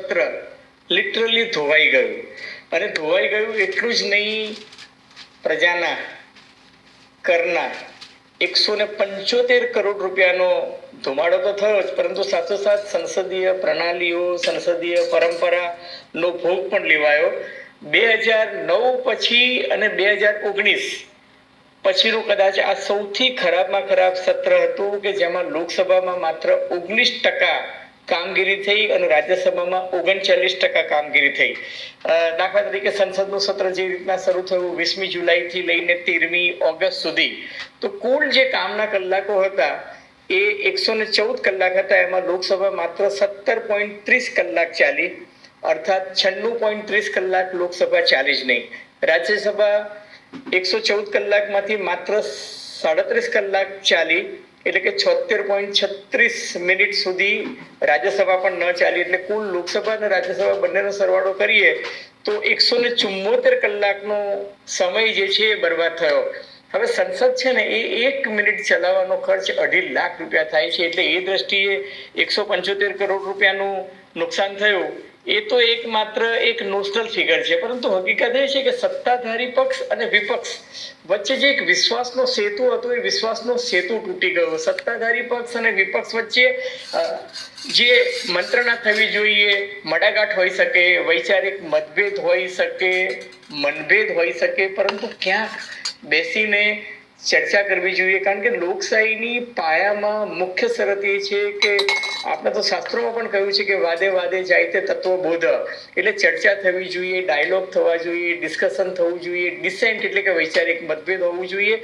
સત્ર લિટરલી ધોવાઈ ગયું. અને ધોવાઈ ગયું એટલું જ નહીં, પ્રજાના કરના 175 કરોડ રૂપિયાનો ધુમાડો તો થયો જ, પરંતુ સાથોસાથ સંસદીય પ્રણાલીઓ, સંસદીય પરંપરાનો ભોગ પણ લેવાયો. 2009 પછી અને 2019 પછીનું કદાચ આ સૌથી ખરાબમાં ખરાબ સત્ર હતું કે જેમાં લોકસભામાં માત્ર 19% કામગીરી થઈ અને રાજ્યસભામાં 39% કામગીરી થઈ. દાખલા તરીકે સંસદનું સત્ર જે રીતના શરૂ થયું 20મી જુલાઈથી લઈને 13મી ઓગસ્ટ સુધી, તો કુલ જે કામના કલાકો હતા એ 114 કલાક હતા. એમાં લોકસભા માત્ર 17.30 કલાક ચાલી, અર્થાત 96.30 કલાક લોકસભા ચાલી જ નહીં. રાજ્યસભા 114 કલાકમાંથી માત્ર 37 કલાક ચાલી, એટલે કે 76.36 મિનિટ સુધી રાજ્યસભા પણ ન ચાલી. એટલે કુલ લોકસભા અને રાજ્યસભા બંનેનો સરવાળો કરીએ તો 174 કલાકનો સમય જે છે એ બરબાદ થયો. હવે સંસદ છે ને એ 1 મિનિટ ચલાવવાનો ખર્ચ 2.5 લાખ રૂપિયા થાય છે. એટલે એ દ્રષ્ટિએ 175 કરોડ રૂપિયાનું નુકસાન થયું એ તો માત્ર એક નોસ્ટલ ફિગર છે. પરંતુ હકીકત એ છે કે સત્તાધારી પક્ષ અને વિપક્ષ વચ્ચે જે એક વિશ્વાસનો સેતુ હતો એ વિશ્વાસનો સેતુ તૂટી ગયો. સત્તાધારી પક્ષ અને વિપક્ષ વચ્ચે જે મંત્રણા થવી જોઈએ, મડાગાંઠ હોઈ શકે, વૈચારિક મતભેદ હોઈ શકે, મનભેદ હોઈ શકે, પરંતુ ક્યાંક બેસીને ચર્ચા કરવી જોઈએ. કારણ કે લોકશાહીની પાયામાં મુખ્ય શરત એ છે કે આપણે તો શાસ્ત્રોમાં પણ કહ્યું છે કે વાદે વાદે જાય તે તત્વબોધ, એટલે ચર્ચા થવી જોઈએ, ડાયલોગ થવા જોઈએ, ડિસ્કશન થવું જોઈએ, ડિસેન્ટ એટલે કે વૈચારિક મતભેદ હોવું જોઈએ.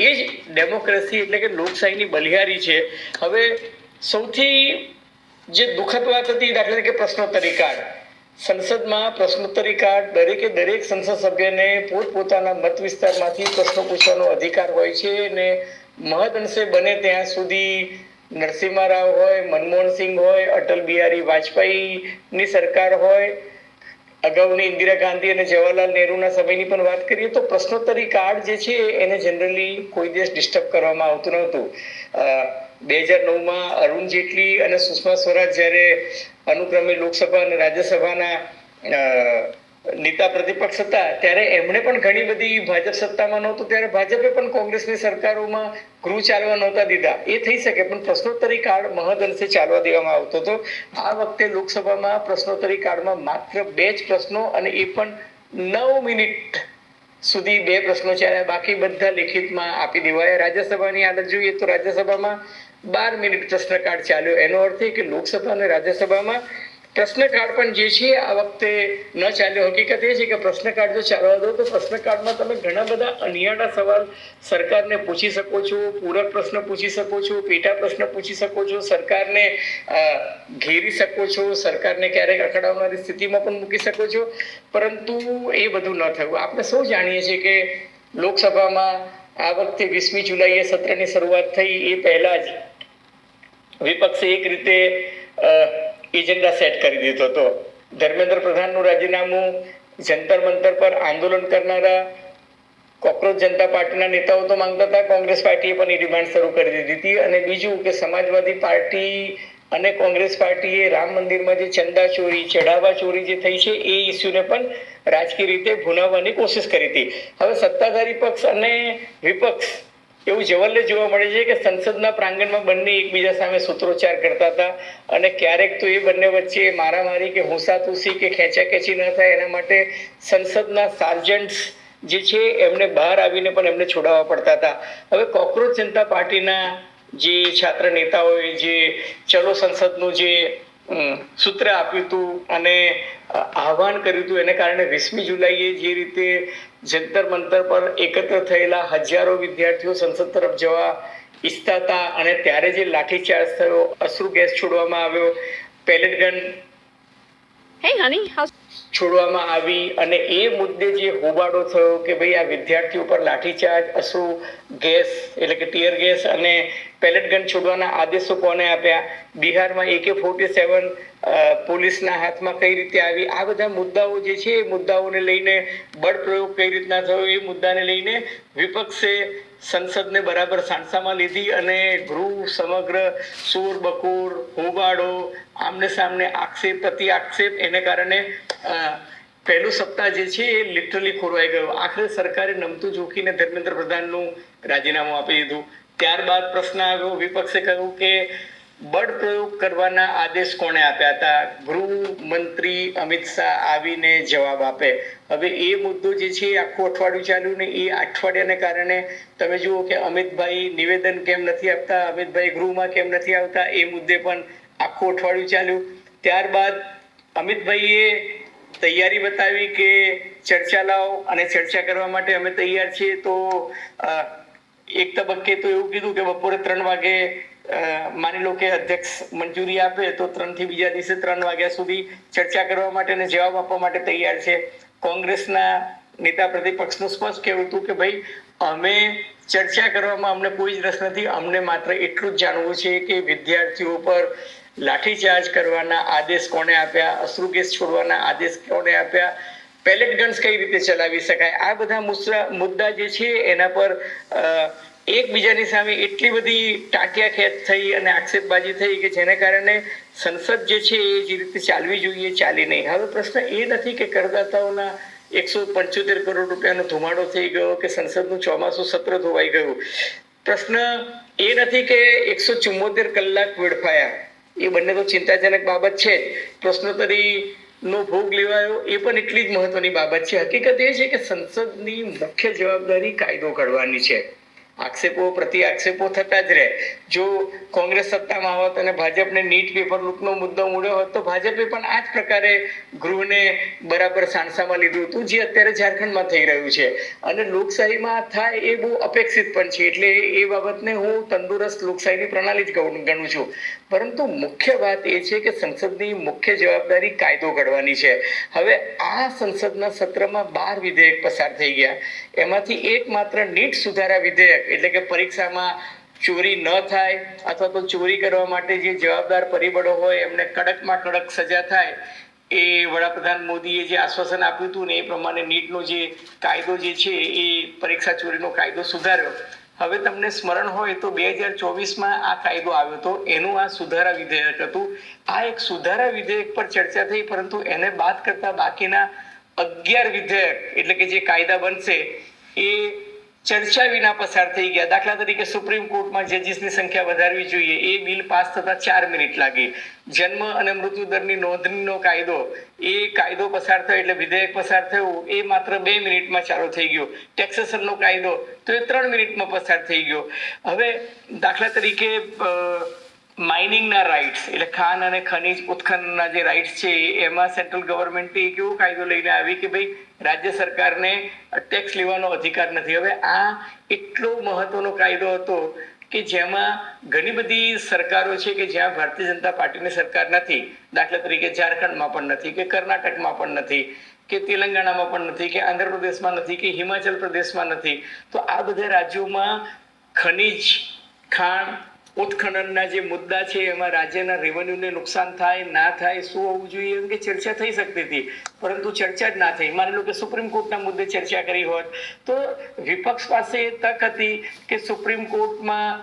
એ જ ડેમોક્રેસી એટલે કે લોકશાહીની બલિહારી છે. હવે સૌથી જે દુઃખદ વાત હતી, દાખલા તરીકે પ્રશ્નોત્તરી કાળ. સંસદમાં પ્રશ્નોત્તરી કાળ દરેક સંસદ સભ્યને પોતપોતાના મત વિસ્તારમાંથી પ્રશ્નો પૂછવાનો અધિકાર હોય છે. અને મહદઅંશે બને ત્યાં સુધી નરસિંહ રાવ હોય, મનમોહનસિંહ હોય, અટલ બિહારી વાજપેયીની સરકાર હોય, અગાઉની ઇન્દિરા ગાંધી અને જવાહરલાલ નહેરુના સમયની પણ વાત કરીએ તો પ્રશ્નોત્તરી કાળ જે છે એને જનરલી કોઈ દિવસ ડિસ્ટર્બ કરવામાં આવતું નહોતું. 2009માં અરુણ જેટલી અને સુષ્મા સ્વરાજ જ્યારે અનુક્રમે લોકસભા અને રાજ્યસભાના નેતા પ્રતિપક્ષ હતા ત્યારે એમણે પણ ઘણી બધી, ભાજપ સત્તામાં નહોતું ત્યારે ભાજપે પણ કોંગ્રેસની સરકારોમાં ગૃહ ચાલવા નહોતા દીધા. એ થઈ શકે, પણ પ્રશ્નોત્તરી કાળ મહદઅંશે ચાલવા દેવામાં આવતો હતો. આ વખતે લોકસભામાં પ્રશ્નોત્તરી કાળમાં માત્ર 2 જ પ્રશ્નો, અને એ પણ 9 મિનિટ સુધી 2 પ્રશ્નો ચાલ્યા, બાકી બધા લેખિતમાં આપી દેવાયા. રાજ્યસભાની હાલત જોઈએ તો રાજ્યસભામાં 12 મિનિટ પ્રશ્નકાળ ચાલ્યો. એનો અર્થ એ કે લોકસભા અને રાજ્યસભામાં પ્રશ્નકાળ પણ જે છે આ વખતે ન ચાલ્યો. હકીકત એ છે કે પ્રશ્નકાળ જો ચાલવા દો તો પ્રશ્નકાળમાં તમે ઘણા બધા અનિયાળા સવાલ સરકારને પૂછી શકો છો, પૂરક પ્રશ્ન પૂછી શકો છો, પેટા પ્રશ્ન પૂછી શકો છો, સરકારને ઘેરી શકો છો, સરકારને ક્યારેક અકળાવનારી સ્થિતિમાં પણ મૂકી શકો છો. પરંતુ એ બધું ન થયું. આપણે સૌ જાણીએ છીએ કે લોકસભામાં આ વખતે 20મી જુલાઈએ સત્રની શરૂઆત થઈ એ પહેલા જ વિપક્ષે એક રીતે એજન્ડા સેટ કરી દીધો હતો. ધર્મેન્દ્ર પ્રધાનનું રાજીનામું, જંતર મંતર પર આંદોલન કરનારા કોકરોચ જનતા પાર્ટીના નેતાઓ તો માંગતા હતા, કોંગ્રેસ પાર્ટીએ પણ એ ડિમાન્ડ શરૂ કરી દીધી હતી. અને બીજું કે સમાજવાદી પાર્ટી અને કોંગ્રેસ પાર્ટીએ રામ મંદિરમાં જે ચંદા ચોરી, ચઢાવા ચોરી જે થઈ છે એ ઇસ્યુને પણ રાજકીય રીતે ભૂનાવવાની કોશિશ કરી હતી. હવે સત્તાધારી પક્ષ અને વિપક્ષ એવું જવલ્લે જોવા મળે છે કે સંસદના પ્રાંગણમાં બંને એકબીજા સામે સૂત્રોચ્ચાર કરતા હતા. અને ક્યારેક તો એ બંને વચ્ચે મારામારી કે હુંસાતુસી કે ખેંચાખેંચી ન થાય એના માટે સંસદના સાર્જન્ટ્સ જે છે એમને બહાર આવીને પણ એમને છોડાવવા પડતા હતા. હવે કોકરોચ જનતા પાર્ટીના જે છાત્ર નેતાઓએ જે ચલો સંસદનું જે સૂત્ર આપ્યું હતું અને આહવાન કર્યું હતું, એને કારણે 20મી જુલાઈએ જે રીતે જંતર મંતર પર એકત્ર થયેલા હજારો વિદ્યાર્થીઓ સંસદ તરફ જવા ઈચ્છતા હતા અને ત્યારે જે લાઠીચાર્જ થયો, અશ્રુ ગેસ છોડવામાં આવ્યો, પેલેટ ગન છોડવામાં આવી, અને એ મુદ્દે જે હોબાળો થયો કે ભાઈ આ વિદ્યાર્થીઓ પર લાઠીચાર્જ, અશ્રુ ગેસ એટલે કે ટીયર ગેસ અને પેલેટ ગન છોડવાના આદેશો કોને આપ્યા, બિહારમાં AK-47 પોલીસના હાથમાં કઈ રીતે આવી, આ બધા મુદ્દાઓ જે છે એ મુદ્દાઓને લઈને બળ પ્રયોગ કઈ રીતના થયો એ મુદ્દાને લઈને વિપક્ષે સંસદને બરાબર સાણસામાં લીધી અને ગૃહ સમગ્ર શોર બકોર હોબાળો આમને સામને આક્ષેપ પ્રતિ આક્ષેપ એને કારણે પહેલું સપ્તાહ જે છે એ લિટરલી ખોરવાઈ ગયું. આખરે સરકારે નમતું જોખીને ધર્મેન્દ્ર પ્રધાનનું રાજીનામું આપી દીધું. ત્યારબાદ પ્રશ્ન આવ્યો, વિપક્ષે કહ્યું કે બળ પ્રયોગ કરવાના આદેશ કોણે આપ્યા હતા? ગૃહમંત્રી અમિત શાહ આવીને જવાબ આપે. હવે એ મુદ્દો જે છે આખું અઠવાડિયું ચાલ્યું ને એ અઠવાડિયાને કારણે તમે જુઓ કે અમિતભાઈ નિવેદન કેમ નથી આપતા, અમિતભાઈ ગૃહમાં કેમ નથી આવતા, એ મુદ્દે પણ આખું અઠવાડિયું ચાલ્યું. ત્યારબાદ અમિતભાઈએ તૈયારી બતાવી કે ચર્ચા લાવો અને ચર્ચા કરવા માટે અમે તૈયાર છીએ. તો એક તબક્કે તો એવું કીધું કે બપોરે 3 વાગે માની લો કે અધ્યક્ષ મંજૂરી આપે તો 3 થી બીજા દિવસે 3 વાગ્યા સુધી ચર્ચા કરવા માટે અને જવાબ આપવા માટે તૈયાર છે. કોંગ્રેસના નેતા પ્રતિપક્ષનું સ્પષ્ટ કહેવું હતું કે ભાઈ અમે ચર્ચા કરવામાં અમને કોઈ જ રસ નથી, અમને માત્ર એટલું જ જાણવું છે કે વિદ્યાર્થીઓ પર લાઠીચાર્જ કરવાના આદેશ કોણે આપ્યા, અશ્રુ ગેસ છોડવાના આદેશ કોણે આપ્યા, પેલેટ ગન્સ કઈ રીતે ચલાવી શકાય. આ બધા મુદ્દા જે છે એના પર એકબીજાની સામે એટલી બધી ટાંટિયા ખેંચ થઈ અને આક્ષેપબાજી થઈ કે જેને કારણે સંસદ જે છે એ જે રીતે ચાલવી જોઈએ ચાલી નહીં. હવે પ્રશ્ન એ નથી કે કરદાતાઓના 175 કરોડ રૂપિયાનો ધુમાડો થઈ ગયો કે સંસદનું ચોમાસું સત્ર ધોવાઈ ગયું. પ્રશ્ન એ નથી કે 174 કલાક વેડફાયા, એ બંને તો ચિંતાજનક બાબત છે. પ્રશ્નોત્તરી નો ભોગ લેવાયો એ પણ એટલી જ મહત્વની બાબત છે. હકીકત એ છે કે સંસદની મુખ્ય જવાબદારી કાયદો ઘડવાની છે. આક્ષેપો પ્રતિ આક્ષેપો થતા જ રહે. જો કોંગ્રેસ સત્તામાં હોત અને ભાજપને નીટ પેપર લીકનો મુદ્દો મૂળ્યો હોત તો ભાજપે પણ આ જ પ્રકારે ગૃહને બરાબર સાણસામાં લીધું હતું, જે અત્યારે ઝારખંડમાં થઈ રહ્યું છે. અને લોકશાહીમાં થાય એ બહુ અપેક્ષિત પણ છે, એટલે એ બાબતને હું તંદુરસ્ત લોકશાહીની પ્રણાલી જ ગણું છું. પરંતુ મુખ્ય વાત એ છે કે સંસદની મુખ્ય જવાબદારી કાયદો ઘડવાની છે. હવે આ સંસદના સત્રમાં 12 વિધેયક પસાર થઈ ગયા. એમાંથી એક માત્ર નીટ સુધારા વિધેયક, એટલે કે પરીક્ષામાં ચોરી ન થાય અથવા તો ચોરી કરવા માટે જે જવાબદાર પરિબળો હોય એમને કડકમાં કડક સજા થાય, એ વડાપ્રધાન મોદીએ જે આશ્વાસન આપ્યું હતું ને એ પ્રમાણે નીટનો જે કાયદો જે છે એ પરીક્ષા ચોરીનો કાયદો સુધાર્યો. હવે તમને સ્મરણ હોય તો 2024માં આ કાયદો આવ્યો હતો, એનું આ સુધારા વિધેયક હતું. આ એક સુધારા વિધેયક પર ચર્ચા થઈ, પરંતુ એને બાદ કરતા બાકીના 11 વિધેયક એટલે કે જે કાયદા બનશે એ ચર્ચા વિના પસાર થઈ ગયા. દાખલા તરીકે સુપ્રીમ કોર્ટમાં જજીસની સંખ્યા વધારવી જોઈએ, એ બિલ પાસ થતા 4 મિનિટ લાગી. જન્મ અને મૃત્યુ દરની નોંધણીનો કાયદો, એ કાયદો પસાર થયો એટલે વિધેયક પસાર થયું, એ માત્ર 2 મિનિટમાં ચાલુ થઈ ગયો. ટેક્સેશનનો કાયદો તો એ 3 મિનિટમાં પસાર થઈ ગયો. હવે દાખલા તરીકે માઇનિંગના રાઇટ્સ એટલે ખાન અને ખનીજ ઉત્ખનનના જે રાઇટ્સ છે એમાં સેન્ટ્રલ ગવર્મેન્ટે કેવો કાયદો લઈને આવી કે ભાઈ રાજ્ય સરકારને ટેક્સ લેવાનો અધિકાર નથી. હવે આ એટલો મહત્વનો કાયદો હતો કે જેમાં ઘણી બધી સરકારો છે કે જ્યાં ભારતીય જનતા પાર્ટીની સરકાર નથી. દાખલા તરીકે ઝારખંડમાં પણ નથી, કે કર્ણાટકમાં પણ નથી, કે તેલંગાણામાં પણ નથી, કે આંધ્રપ્રદેશમાં નથી, કે હિમાચલ પ્રદેશમાં નથી. તો આ બધા રાજ્યોમાં ખનીજ ખાણ ઉત્ખનનના જે મુદ્દા છે એમાં રાજ્યના રેવન્યુને નુકસાન થાય ના થાય, શું હોવું જોઈએ એમ કે ચર્ચા થઈ શકતી હતી, પરંતુ ચર્ચા જ ના થઈ. માની લો કે સુપ્રીમ કોર્ટના મુદ્દે ચર્ચા કરી હોત તો વિપક્ષ પાસે તક હતી કે સુપ્રીમ કોર્ટમાં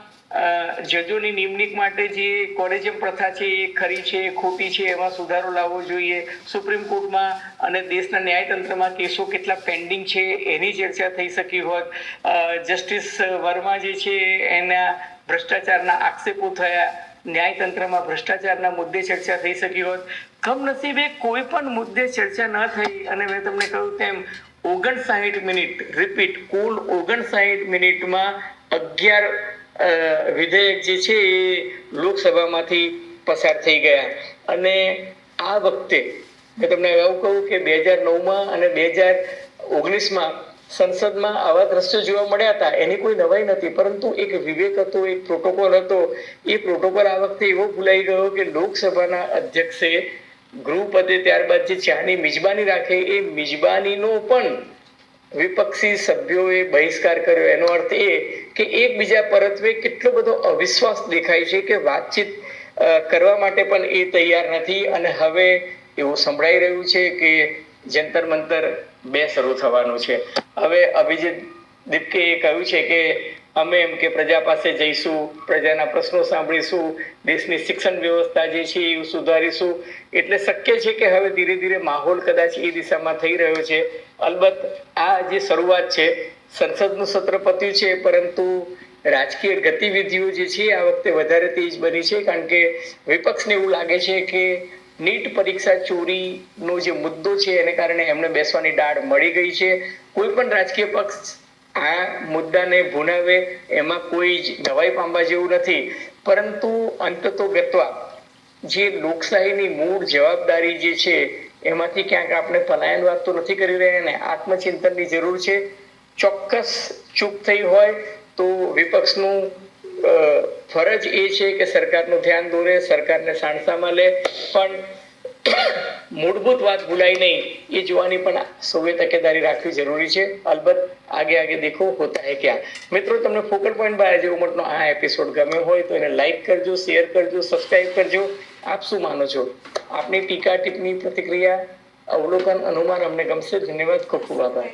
જજોની નિમણૂક માટે જે કોલેજિયમ પ્રથા છે એ ખરી છે ખોટી છે, એમાં સુધારો લાવવો જોઈએ. સુપ્રીમ કોર્ટમાં અને દેશના ન્યાયતંત્રમાં કેસો કેટલા પેન્ડિંગ છે એની ચર્ચા થઈ શકી હોત. જસ્ટિસ વર્મા જે છે એના ભ્રષ્ટાચારના આક્ષેપો થયા, ન્યાયતંત્રમાં ભ્રષ્ટાચારના મુદ્દે ચર્ચા થઈ શકી હોત. કમનસીબે કોઈ પણ મુદ્દે ચર્ચા ન થઈ અને મેં તમને કહ્યું તેમ 59 મિનિટ રિપીટ કુલ 59 મિનિટમાં 11 વિધેયક જે છે એ લોકસભામાંથી પસાર થઈ ગયા. અને આ વખતે મેં તમને એવું કહું કે 2009માં અને 2019માં સંસદમાં આવા દ્રશ્યો જોવા મળ્યા હતા, એની કોઈ નવાઈ નથી, પરંતુ એક વિવેક હતો, એક પ્રોટોકોલ હતો. એ પ્રોટોકોલ આ વખતે એવો ભૂલાઈ ગયો કે લોકસભાના અધ્યક્ષે ગૃહપતિ ત્યારબાદ જે ચાની મિજબાની રાખે એ મિજબાનીનો પણ વિપક્ષી સભ્યોએ બહિષ્કાર કર્યો. એનો અર્થ એ કે એકબીજા પરત્વે કેટલો બધો અવિશ્વાસ દેખાય છે કે વાતચીત કરવા માટે પણ એ તૈયાર નથી. અને હવે એવું સંભળાઈ રહ્યું છે કે જંતર મંતર 2 શરૂ થવાનું છે. હવે અભિજીત દીપકે કહ્યું છે કે અમે એમ કે પ્રજા પાસે જઈશું, પ્રજાના પ્રશ્નો સાંભળીશું, દેશની શિક્ષણ વ્યવસ્થા જે છે એ સુધારીશું. એટલે શક્ય છે કે હવે ધીરે ધીરે માહોલ કદાચ એ દિશામાં થઈ રહ્યો છે. અલબત્ત આ જે શરૂઆત છે, સંસદનું સત્ર પત્યું છે, પરંતુ રાજકીય ગતિવિધિઓ જે છે આ વખતે વધારે તેજ બની છે, કારણ કે વિપક્ષને એવું લાગે છે કે નીટ પરીક્ષા ચોરીનો જે મુદ્દો છે એને કારણે એમને બેસવાની દાઢ મળી ગઈ છે. કોઈ પણ રાજકીય પક્ષ આ મુદ્દાને ભૂનાવે એમાં કોઈ જ નવાઈ પામવા જેવું નથી, પરંતુ અંતતોગત્વા જે લોકશાહીની મૂળ જવાબદારી જે છે એમાંથી ક્યાંક આપણે પલાયનવાદ તો નથી કરી રહ્યા ને, આત્મચિંતનની જરૂર છે. ચોક્કસ ચૂક થઈ હોય તો વિપક્ષનું ફરજ એ છે કે સરકારનું ધ્યાન દોરે, સરકારને સાણસામાં લે, પણ મૂળભૂત વાત ભૂલાય નહીં એ જોવાની પણ સૌએ તકેદારી રાખવી જરૂરી છે. અલબત્ત આગે આગે દેખો હોતા હે ક્યાં. મિત્રો, તમને ફોકલ પોઈન્ટ બાય અજય ઉમટનો આ એપિસોડ ગમ્યો હોય તો એને લાઈક કરજો, શેર કરજો, સબસ્ક્રાઇબ કરજો. આપ શું માનો છો? આપની ટીકા, ટિપ્પણી, પ્રતિક્રિયા, અવલોકન, અનુમાન અમને ગમશે. ધન્યવાદ, ખૂબ ખૂબ આભાર.